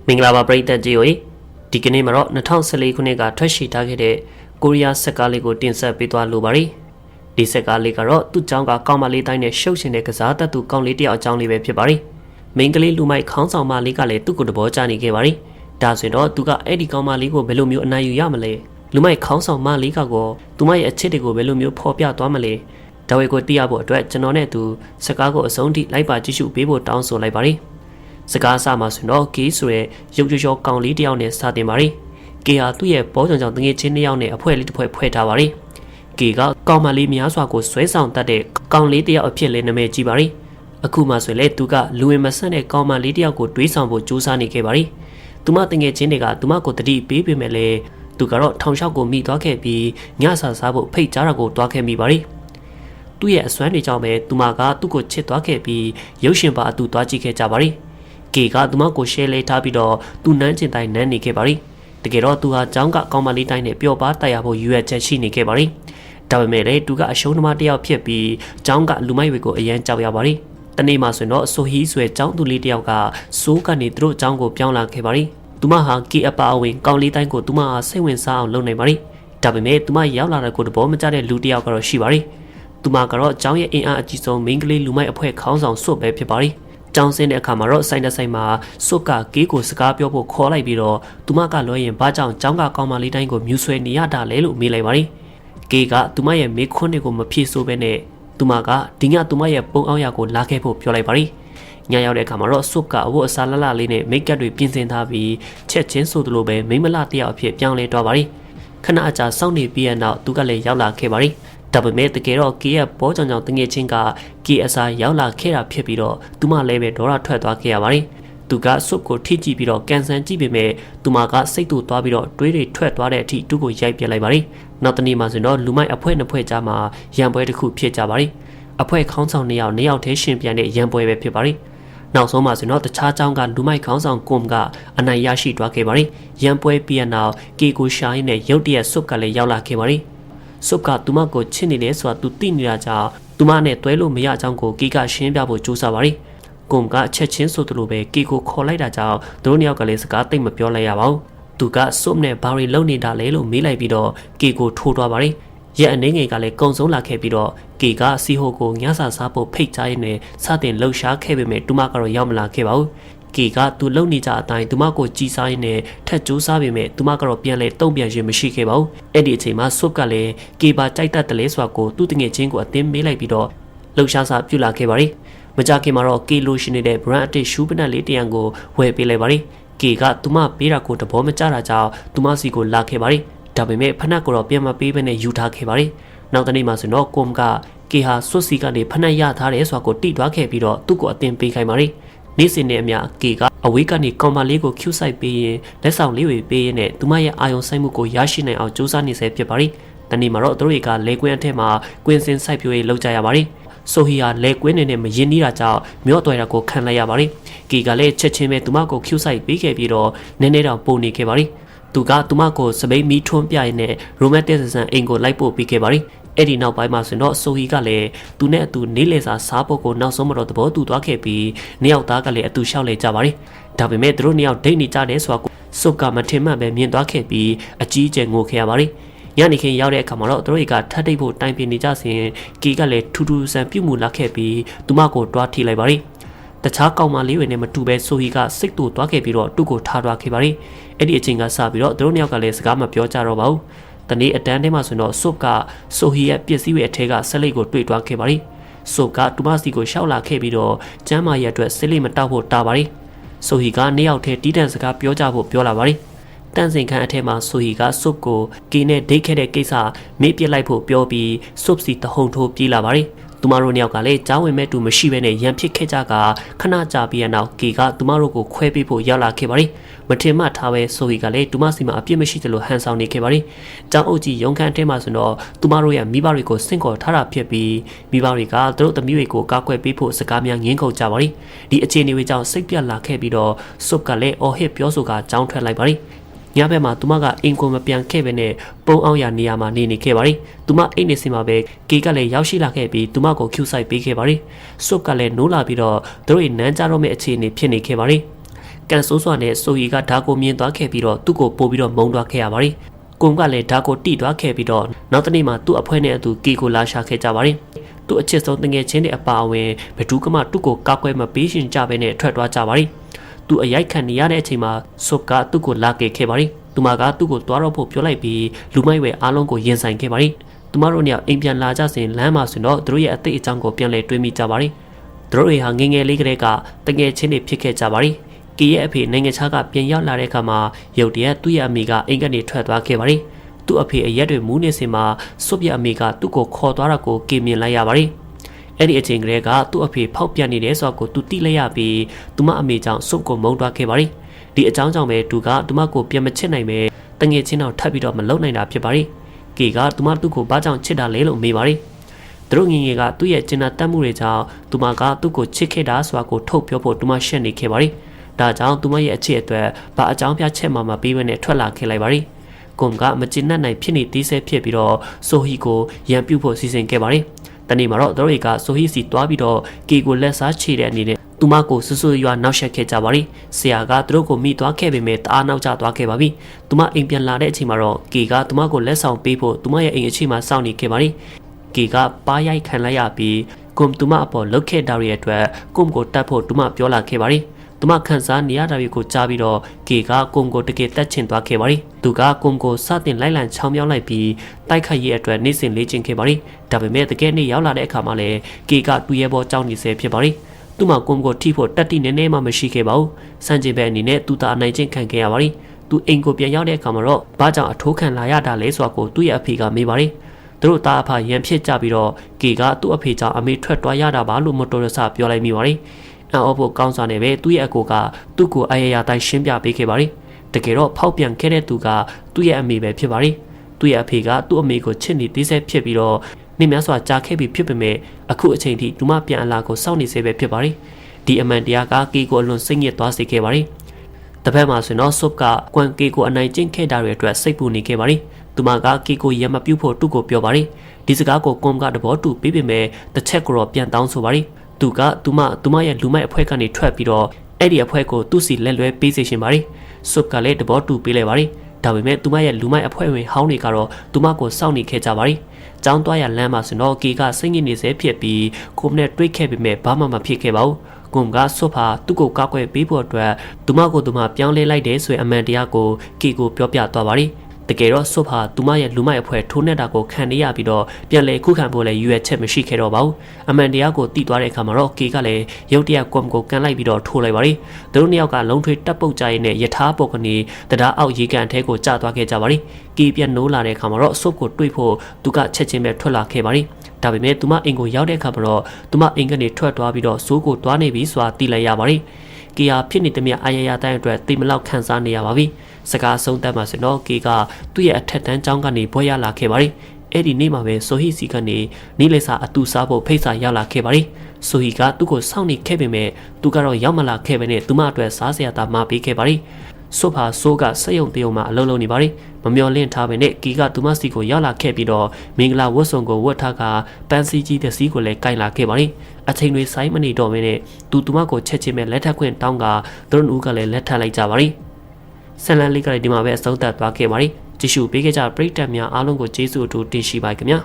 မင်္ဂလာပါပရိသတ်ကြီးတို့ဒီကနေ့မှာတော့2014ခုနှစ်ကထွက်ရှိထားခဲ့တဲ့ကိုရီးယားစက်ကားလေးကိုတင်ဆက်ပေးသွားလိုပါတယ်ဒီစက်ကားလေးကတော့သူ့ကြောင်းကကောင်းမလေးတိုင်းနဲ့ရှုပ်ရှင်တဲ့ကစားတတ်သူကောင်းလေးတယောက်အကြောင်းလေးပဲဖြစ်ပါတယ်မိန်းကလေးလူမိုက်ခေါင်းဆောင်မလေးကလည်းသူ့ကိုတဘောချနေခဲ့ပါတယ်ဒါဆိုရင်တော့သူကအဲ့ဒီကောင်းမလေးကိုဘယ်လိုမျိုးအနိုင်ယူရမလဲလူမိုက်ခေါင်းဆောင်မလေးကောသူမရဲ့အချစ်တွေကိုဘယ်လိုမျိုးဖော်ပြသွားမလဲဒါဝေကိုသိရဖို့အတွက်ကျွန်တော်နဲ့သူစကားကိုအဆုံးထိလိုက်ပါကြည့်ရှုပေးဖို့တောင်းဆိုလိုက်ပါတယ်စကားအစမှာဆိုတော့ကေးဆိုတဲ့ရုပ်ရောကောင်လေးတယောက်နဲ့စတင်ပါတယ်ကေဟာသူ့ရဲ့ဘောကြောင်ကြောင်တငယ်ချင်းတစ်ယောက်နဲ့အဖွဲလေးတစ်ဖွဲဖွဲ့ထားပါတယ်ကေကကောင်မလေးများစွာကိုဆွဲဆောင်တတ်တဲ့ကောင်လေးတယောက်အဖြစ်လဲနာမည်ကြီးပါတယ်အခုမှဆိုလေသူကလူဝင်မဆန့်တဲ့ကောင်မလေးတယောက်ကိုတွေးဆောင်ဖို့ကြိုးစားနေခဲ့ပါတယ်သူမတငယ်ချင်းတွေကသူမကိုတတိပေးပေမဲ့လေသူကတော့ထောင်လျှောက်ကိုမိသွားခဲ့ပြီးညစာစားဖို့ဖိတ်ကြားတာကိုတွားခဲ့မိပါတယ်သူ့ရဲ့အစွမ်းတွေကြောင့်ပဲသူမကသူ့ကိုချစ်သွားခဲ့ပြီးရုပ်ရှင်ပါအတူတွားကြည့်ခဲ့ကြပါတယ်ကေကသူမကိုရှဲလေးထားပြီးတော့သူနန်းကျင်တိုင်းနန်းနေခဲ့ပါရီတကယ်တော့သူဟာကျောင်းကကောင်းမလေးတိုင်းနဲ့ပျော်ပါတိုက်ရဖို့ရွေးချက်ရှိနေခဲ့ပါရီဒါပေမဲ့လည်းသူကအရှုံးသမားတစ်ယောက်ဖြစ်ပြီးကျောင်းကလူမိုက်တွေကိုအရန်ကြောက်ရပါရီတနေ့မှဆိုရင်တော့ဆိုဟီဆွဲကျောင်းသူလေးတစ်ယောက်ကစိုးကနေသူတို့ကျောင်းကိုပြောင်းလာခဲ့ပါရီသူမဟာကေအပါအဝင်ကောင်းလေးတိုင်းကိုသူမဟာစိတ်ဝင်စားအောင်လုပ်နေပါရီဒါပေမဲ့သူမရောက်လာတဲ့ကိုတဘောမကျတဲ့လူတစ်ယောက်ကတော့ရှိပါရီသူမကတော့ကျောင်းရဲ့အင်အားအကြီးဆုံးမိန်းကလေးလူမိုက်အဖွဲ့ခေါင်းဆောင်စွတ်ပဲဖြစ်ပါရီကျောင်းဆင်းတဲ့အခါမှာတော့ဆိုင်တဲ့ဆိုင်မှာစွတ်ကကေးကိုစကားပြောဖို့ခေါ်လိုက်ပြီးတော့သူမကလွှဲရင်ဘာကြောင့်ကျောင်းကကောင်းမလေးတိုင်းကိုမြူဆွဲနေရတာလဲလို့မေးလိုက်ပါရီကေးကသူမရဲ့မေးခွန်းတွေကိုမဖြေဆိုဘဲနဲ့သူမကဒီညသူမရဲ့ပုံအောင်ရကိုလာခဲ့ဖို့ပြောလိုက်ပါရီညရောက်တဲ့အခါမှာတော့စွတ်ကအဝတ်အစားလှလှလေးနဲ့မိတ်ကပ်တွေပြင်ဆင်ထားပြီးချက်ချင်းဆိုသလိုပဲမိမလတယောက်အဖြစ်ပြောင်းလဲသွားပါရီခဏအကြာစောင့်နေပြီးတဲ့နောက်သူကလည်းရောက်လာခဲ့ပါရီဒါပေမဲ့တကယ်တော့ကေရဲ့ဘောကြောင်ကြောင်တငယ်ချင်းကကေအစာရောက်လာခဲ့တာဖြစ်ပြီးတော့သူမလည်းပဲဒေါရထွက်သွားခဲ့ရပါတယ်သူကစွပ်ကိုထိကြည့်ပြီးတော့ကန်ဆန်ကြည့်ပေမဲ့သူမကစိတ်တူသွားပြီးတော့တွေးတွေထွက်သွားတဲ့အထိသူ့ကိုရိုက်ပြလိုက်ပါတယ်နောက်တနေ့မှဆိုတော့လူမိုက်အဖွဲ့နှစ်ဖွဲ့ကြားမှာရန်ပွဲတစ်ခုဖြစ်ကြပါတယ်အဖွဲ့ခေါင်းဆောင်နှစ်ယောက်ထဲရှင်ပြန်တဲ့ရန်ပွဲပဲဖြစ်ပါတယ်နောက်ဆုံးမှဆိုတော့တခြားเจ้าကလူမိုက်ခေါင်းဆောင်ကွန်ကအနိုင်ရရှိသွားခဲ့ပါတယ်ရန်ပွဲပြီးနောက်ကေကိုရှာင်းနဲ့ရုတ်တရက်စွပ်ကလည်းရောက်လာခဲ့ပါတယ်စွပ်ကသူမကိုချစ်နေတယ်ဆိုတာသူသိနေတာကြောင့်သူမနဲ့တွဲလို့မရကြောင်းကိုကေကရှင်းပြဖို့ကြိုးစားပါရီကွန်ကချက်ချင်းဆိုသလိုပဲကေကိုခေါ်လိုက်တာကြောင့်သူတို့နှစ်ယောက်ကလည်းစကားသိမ့်မပြောလိုက်ရပါဘူးသူကစွပ်နဲ့ဘာရီလုံနေတာလဲလို့မေးလိုက်ပြီးတော့ကေကိုထိုးသွားပါရီရဲ့အနေငယ်ကလည်းကုံဆုံးလာခဲ့ပြီးတော့ကေကစီဟိုကိုညစာစားဖို့ဖိတ်ကြားရင်းနဲ့စတင်လှုပ်ရှားခဲ့ပေမဲ့သူမကတော့ရောက်မလာခဲ့ပါဘူးကေကသူလုံနေကြအတိုင်းသူမကိုကြည်စားရင်းနဲ့ထက်ကြိုးစားပေမဲ့သူမကတော့ပြန်လဲတုံ့ပြန်ခြင်းမရှိခဲ့ပါဘူးအဲ့ဒီအချိန်မှာဆွတ်ကလည်းကေပါကြိုက်တတ်တယ်လဲဆိုတာကိုသူ့တငယ်ချင်းကိုအတင်းမေးလိုက်ပြီးတော့လှုပ်ရှားစာပြုလာခဲ့ပါရီမကြခင်မှာတော့ကေလိုရှင်နေတဲ့ brand အတစ်ရှူးပနက်လေးတရံကိုဝယ်ပေးလိုက်ပါရီကေကသူမပေးတာကိုတဘောမကျတာကြောင့်သူမစီကိုလာခဲ့ပါရီဒါပေမဲ့ဖနက်ကိုတော့ပြန်မပေးဘဲနဲ့ယူထားခဲ့ပါရီနောက်တနေ့မှဆိုတော့ကွန်ကကေဟာဆွတ်စီကနေဖနက်ရထားတယ်ဆိုတာကိုတိသွားခဲ့ပြီးတော့သူ့ကိုအတင်းပေးခိုင်းပါရီနေ့စဉ်နဲ့အမျှကေကအဝေးကနေကောင်မလေးကိုကျူးဆိုင်ပေးရင်လက်ဆောင်လေးတွေပေးရင်နဲ့သူမရဲ့အာယုံဆိုင်မှုကိုရရှိနိုင်အောင်ကြိုးစားနေစေဖြစ်ပါရီတနေ့မှာတော့သူတို့တွေကလေကွင်းအထက်မှာကွင်းစင်စိုက်ပျိုးရေးလုပ်ကြရပါရီဆိုဟီယာလေကွင်းနေနဲ့မရင်နီးတာကြောင့်မျော့တော်တာကိုခံလိုက်ရပါရီကေကလည်းချက်ချင်းပဲသူမကိုကျူးဆိုင်ပေးခဲ့ပြီးတော့နည်းနည်းတော့ပုံနေခဲ့ပါရီသူကသူမကိုစပိန်မီထွန်းပြရင်နဲ့ရိုမန်တစ်ဆန်အိမ်ကိုလိုက်ပို့ပေးခဲ့ပါရီအဲ့ဒီနောက်ပိုင်းမှာဆိုတော့ဆိုဟီကလည်းသူနဲ့အတူနေလေစာစားဖို့ကိုနောက်ဆုံးမတော့သဘောတူသွားခဲ့ပြီးနှစ်ယောက်သားကလည်းအတူလျှောက်လေကြပါရီဒါပေမဲ့သူတို့နှစ်ယောက်ဒိတ်နေကြတယ်ဆိုတာကိုစုပ်ကမထင်မှတ်ပဲမြင်သွားခဲ့ပြီးအကြီးအကျယ်ငိုခဲ့ရပါရီညနေခင်းရောက်တဲ့အခါမှာတော့သူတို့ကထပ်တိတ်ဖို့တိုင်ပင်နေကြစဉ်ကေကလည်းထူထူဆန်ပြုတ်မှုလာခဲ့ပြီးသူမကိုတွားထိလိုက်ပါရီတခြားကောင်မလေးတွေနဲ့မတူပဲဆိုဟီကစိတ်တူသွားခဲ့ပြီးတော့သူ့ကိုထားသွားခဲ့ပါရီအဲ့ဒီအချိန်ကစပြီးတော့သူတို့နှစ်ယောက်ကလည်းစကားမပြောကြတော့ပါဘူးတနေ့အတန်းထဲမှာဆိုတော့ဆုပ်ကဆိုဟီရဲ့ပစ္စည်းတွေအထက်ကဆက်လိတ်ကိုတွေ့သွားခဲ့ပါရီဆုပ်ကတူမစီကိုရှောက်လာခဲ့ပြီးတော့ကျမ်းမာရဲ့အတွက်ဆက်လိတ်မတောက်ဖို့တာပါရီဆိုဟီကနှစ်ယောက်ထဲတီးတန့်စကားပြောကြဖို့ပြောလာပါရီတန့်စင်ခန်းအထက်မှာဆိုဟီကဆုပ်ကိုကေနဲ့ဒိတ်ခဲ့တဲ့ကိစ္စမေ့ပြစ်လိုက်ဖို့ပြောပြီးဆုပ်စီတဟုန်ထိုးပြေးလာပါရီသူမတို့နှစ်ယောက်ကလည်းကြားဝင်မဲ့တူမရှိဘဲနဲ့ရန်ဖြစ်ခဲ့ကြကခဏကြာပြီးတဲ့နောက်ကေကသူမတို့ကိုခွဲပေးဖို့ရောက်လာခဲ့ပါရီမထင်မှတ်ထားပဲဆိုဟီကလည်းသူမစီမှာအပြစ်မရှိသလိုဟန်ဆောင်နေခဲ့ပါရီကျောင်းအုပ်ကြီးရုံခန်းထဲမှာဆိုတော့သူမတို့ရဲ့မိဘတွေကိုစင့်ခေါ်ထားတာဖြစ်ပြီးမိဘတွေကသူတို့သမီးတွေကိုကာကွယ်ပေးဖို့စကားများငင်းခုန်ကြပါရီဒီအခြေအနေတွေကြောင့်စိတ်ပြတ်လာခဲ့ပြီးတော့ဆုပ်ကလည်းအော်ဟစ်ပြောဆိုကကြောင်းထွက်လိုက်ပါရီညဘက်မှာသူမကအင်ကိုမပြန်ခဲ့ပဲနဲ့ပုံအောင်ရနေရာမှာနေခဲ့ပါရီသူမအိတ်နေစင်မှာပဲကေကလည်းရောက်ရှိလာခဲ့ပြီးသူမကိုကျူးဆိုင်ပေးခဲ့ပါရီစွပ်ကလည်းနိုးလာပြီးတော့သူတို့နန်းကြတော့မဲ့အခြေအနေဖြစ်နေခဲ့ပါရီ ကန်ဆိုးစွာနဲ့ဆိုဟီကဓာကိုမြင်သွားခဲ့ပြီးတော့သူ့ကိုပို့ပြီးတော့မုန်းသွားခဲ့ရပါတယ်။ကွန်ကလည်းဓာကိုတိသွားခဲ့ပြီးတော့နောက်တနေ့မှသူ့အဖွဲ့နဲ့အတူကီကိုလာရှာခဲ့ကြပါတယ်။သူ့အချစ်ဆုံးတငယ်ချင်းတွေအပါအဝင်ဘဒူးကမှသူ့ကိုကောက်ကွဲမပေးရှင်ကြဘဲနဲ့ထွက်သွားကြပါတယ်။သူအရိုက်ခံနေရတဲ့အချိန်မှာဆုပ်ကသူ့ကိုလာကယ်ခဲ့ပါတယ်။သူမကသူ့ကိုတွားတော့ဖို့ပြောလိုက်ပြီးလူမိုက်ဝဲအားလုံးကိုရင်ဆိုင်ခဲ့ပါတယ်။သူမတို့ညအိမ်ပြန်လာကြစဉ်လမ်းမှာဆိုတော့သူတို့ရဲ့အသိအကြောင်းကိုပြန်လည်တွေးမိကြပါတယ်။သူတို့တွေဟာငငယ်လေးကလေးကတငယ်ချင်းတွေဖြစ်ခဲ့ကြပါတယ်။ကီရဲ့အဖေနိုင်ငံခြားကပြန်ရောက်လာတဲ့အခါမှာရုတ်တရက်သူ့ရဲ့အမိကအိမ်ကနေထွက်သွားခဲ့ပါတယ်။သူ့အဖေအရက်တွေမူးနေစင်မှာစွပ်ပြအမိကသူ့ကိုခေါ်သွားတာကိုကင်မြင်လိုက်ရပါတယ်။အဲ့ဒီအချိန်ကလေးကသူ့အဖေဖောက်ပြန်နေတယ်ဆိုတော့သူတိလိုက်ရပြီးသူမအမေကြောင့်စွပ်ကိုမုန်းသွားခဲ့ပါတယ်။ဒီအကြောင်းကြောင့်ပဲသူကသူမကိုပြန်မချစ်နိုင်ပဲတငယ်ချင်းတော့ထပ်ပြီးတော့မလုံနိုင်တာဖြစ်ပါတယ်။ကီကသူမသူ့ကိုဘာကြောင့်ချစ်တာလဲလို့မေးပါတယ်။သူတို့ငငယ်ကသူ့ရဲ့ကျင်နာတတ်မှုတွေကြောင့်သူမကသူ့ကိုချစ်ခဲ့တာဆိုတာကိုထုတ်ပြောဖို့သူမရှက်နေခဲ့ပါတယ်။ဒါကြောင့်သူမရဲ့အချစ်အတွက်ဘာအကြောင်းပြချက်မှမပေးဘဲနဲ့ထွက်လာခဲ့လိုက်ပါတယ်။ကွန်ကမကျင်နဲ့နိုင်ဖြစ်နေသေးဆဲဖြစ်ပြီးတော့ဆိုဟီကိုရန်ပြုတ်ဖို့စီစဉ်ခဲ့ပါတယ်။တနေ့မှာတော့သူတို့ကဆိုဟီစီတွားပြီးတော့ကီကိုလက်စားချေတဲ့အနေနဲ့သူမကိုဆွဆွရွာနောက်ဆက်ခဲ့ကြပါလိဆရာကသူတို့ကိုမိသွားခဲ့ပေမဲ့တအားနောက်ကျသွားခဲ့ပါပြီသူမအိမ်ပြန်လာတဲ့အချိန်မှာတော့ကီကသူမကိုလက်ဆောင်ပေးဖို့သူမရဲ့အိမ်အချိန်မှာစောင့်နေခဲ့ပါလိကီကပါရိုက်ခံလိုက်ရပြီးကွန်သူမအပေါ်လုတ်ခဲ့တာရဲ့အတွက်ကွန်ကိုတတ်ဖို့သူမပြောလာခဲ့ပါလိသူမခန်းစားနေရတာတွေကိုကြားပြီးတော့ကီကကွန်ကိုတကယ်တက်ချင်သွားခဲ့ပါလိသူကကွန်ကိုစတင်လိုက်လံချောင်းမြောင်းလိုက်ပြီးတိုက်ခိုက်ရေးအတွက်နေ့စဉ်လေ့ကျင့်ခဲ့ပါလိဒါပေမဲ့တကယ်နေ့ရောက်လာတဲ့အခါမှာလည်းကီကတူရဲဘောကြောင်းနေဆဲဖြစ်ပါလိသူမကွန်ကိုထိဖို့တက်တိနေနေမှမရှိခဲ့ပါဘူးစံကျင်ပဲအနေနဲ့သူသာအနိုင်ကျင့်ခံခဲ့ရပါလိသူအိမ်ကိုပြန်ရောက်တဲ့အခါမှာတော့ဘာကြောင့်အထိုးခံလာရတာလဲဆိုတာကိုသူ့ရဲ့အဖေကမေးပါလိသူတို့သားအဖရန်ဖြစ်ကြပြီးတော့ကီကသူ့အဖေကြောင့်အမေထွက်သွားရတာပါလို့မတော်တဆပြောလိုက်မိပါလိအော်ဖို့ကောင်းစွာနဲ့ပဲသူ့ရဲ့အကိုကသူ့ကိုအယရာတိုင်းရှင်းပြပေးခဲ့ပါလိတကယ်တော့ဖောက်ပြန်ခဲ့တဲ့သူကသူ့ရဲ့အမေပဲဖြစ်ပါလိသူ့ရဲ့အဖေကသူ့အမေကိုချစ်နေသေးဆဲဖြစ်ပြီးတော့နေများစွာကြားခဲ့ပြီးဖြစ်ပေမဲ့အခုအချိန်ထိသူမပြန်အလာကိုစောင့်နေစေပဲဖြစ်ပါလိဒီအမှန်တရားကကီကိုအလွန်စိတ်ညစ်သွားစေခဲ့ပါလိတပတ်မှာဆိုတော့ဆုပ်ကကွမ်ကီကိုအနိုင်ကျင့်ခဲ့တာတွေအတွက်စိတ်ပူနေခဲ့ပါလိသူမကကီကိုရမပြုတ်ဖို့သူ့ကိုပြောပါလိဒီစကားကိုကွန်ကတဘောတူပေးပေမဲ့တစ်ချက်ကိုတော့ပြန်တောင်းဆိုပါလိသူကသူမရဲ့လူမိုက်အဖွဲ့ကနေထွက်ပြီးတော့အဲ့ဒီအဖွဲ့ကိုသူ့စီလက်လွဲပေးစေရှင်ပါလိဆုပ်ကလည်းတဘောတူပေးလိုက်ပါလိဒါပေမဲ့သူမရဲ့လူမိုက်အဖွဲ့ဝင်ဟောင်းတွေကတော့သူမကိုစောင့်နေခဲ့ကြပါလိကျောင်းသွားရလမ်းမှာဆိုတော့ကီကစိတ်ညစ်နေစေဖြစ်ပြီးကိုမနဲ့တွေးခဲ့ပေမဲ့ဘာမှမဖြစ်ခဲ့ပါဘူးကွန်ကဆုပ်ဟာသူ့ကိုကောက်ွယ်ပေးဖို့အတွက်သူမကိုသူမပြောင်းလဲလိုက်တယ်ဆိုရင်အမှန်တရားကိုကီကိုပြောပြသွားပါလိတကယ်တော့ဆုပ်ဟာသူမရဲ့လူမိုက်အဖွဲ့ထိုးနှက်တာကိုခံနေရပြီးတော့ပြန်လေခုခံဖို့လည်းရွယ်ချက်မရှိခဲ့တော့ပါဘူးအမှန်တရားကိုသိသွားတဲ့အခါမှာတော့ကီကလည်းရုတ်တရက်ကွန်ကိုကန်လိုက်ပြီးတော့ထိုးလိုက်ပါလိသူတို့နှစ်ယောက်ကလုံးထွေးတပ်ပုတ်ကြရင်းနဲ့ယထာပုတ်ကနေတရားအောက်ရေကန်ထဲကိုကျသွားခဲ့ကြပါလိကီပြန်နိုးလာတဲ့အခါမှာတော့ဆုပ်ကိုတွေးဖို့သူကချက်ချင်းပဲထွက်လာခဲ့ပါလိဒါပေမဲ့သူမအိမ်ကိုရောက်တဲ့အခါမှာတော့သူမအိမ်ကနေထွက်သွားပြီးတော့စိုးကိုတွားနေပြီဆိုတာသိလိုက်ရပါလိကီယာဖြစ်နေသမျှအာရယာတိုင်းအတွက်တိမလောက်ခံစားနေရပါပြီစကားဆုံးတတ်မှာဆိုတော့ကီကသူ့ရဲ့အထက်တန်းကျောင်းကနေဘွဲရလာခဲ့ပါလိအဲ့ဒီနေ့မှာပဲဆိုဟီစီကနေနီးလေစာအတူစားဖို့ဖိတ်စာရောက်လာခဲ့ပါလိဆိုဟီကသူ့ကိုစောင့်နေခဲ့ပေမဲ့သူကတော့ရောက်မလာခဲ့ပဲနဲ့သူမအတွက်စားစရာသာမပေးခဲ့ပါလိဆုပ်ဟာဆိုးကစက်ယုံတယုံမှာအလုံးလုံးနေပါလိမမျော်လင့်ထားပဲနဲ့ကီကသူမစီကိုရောက်လာခဲ့ပြီးတော့မင်္ဂလာဝတ်စုံကိုဝတ်ထားကပန်းစည်းကြီးတဲ့စီးကိုလည်းကင်လာခဲ့ပါလိအချိန်တွေဆိုင်မနေတော့ဘဲနဲ့သူမကိုချက်ချင်းပဲလက်ထပ်ခွင့်တောင်းကသူတို့ဦးကလည်းလက်ထပ်လိုက်ကြပါလိဆန်လန်လေးကလည်းဒီမှာပဲအဆုံးသတ်သွားခဲ့ပါလိကြည့်ရှုပေးခဲ့ကြပရိသတ်များအားလုံးကိုကျေးဇူးအထူးတင်ရှိပါခင်ဗျာ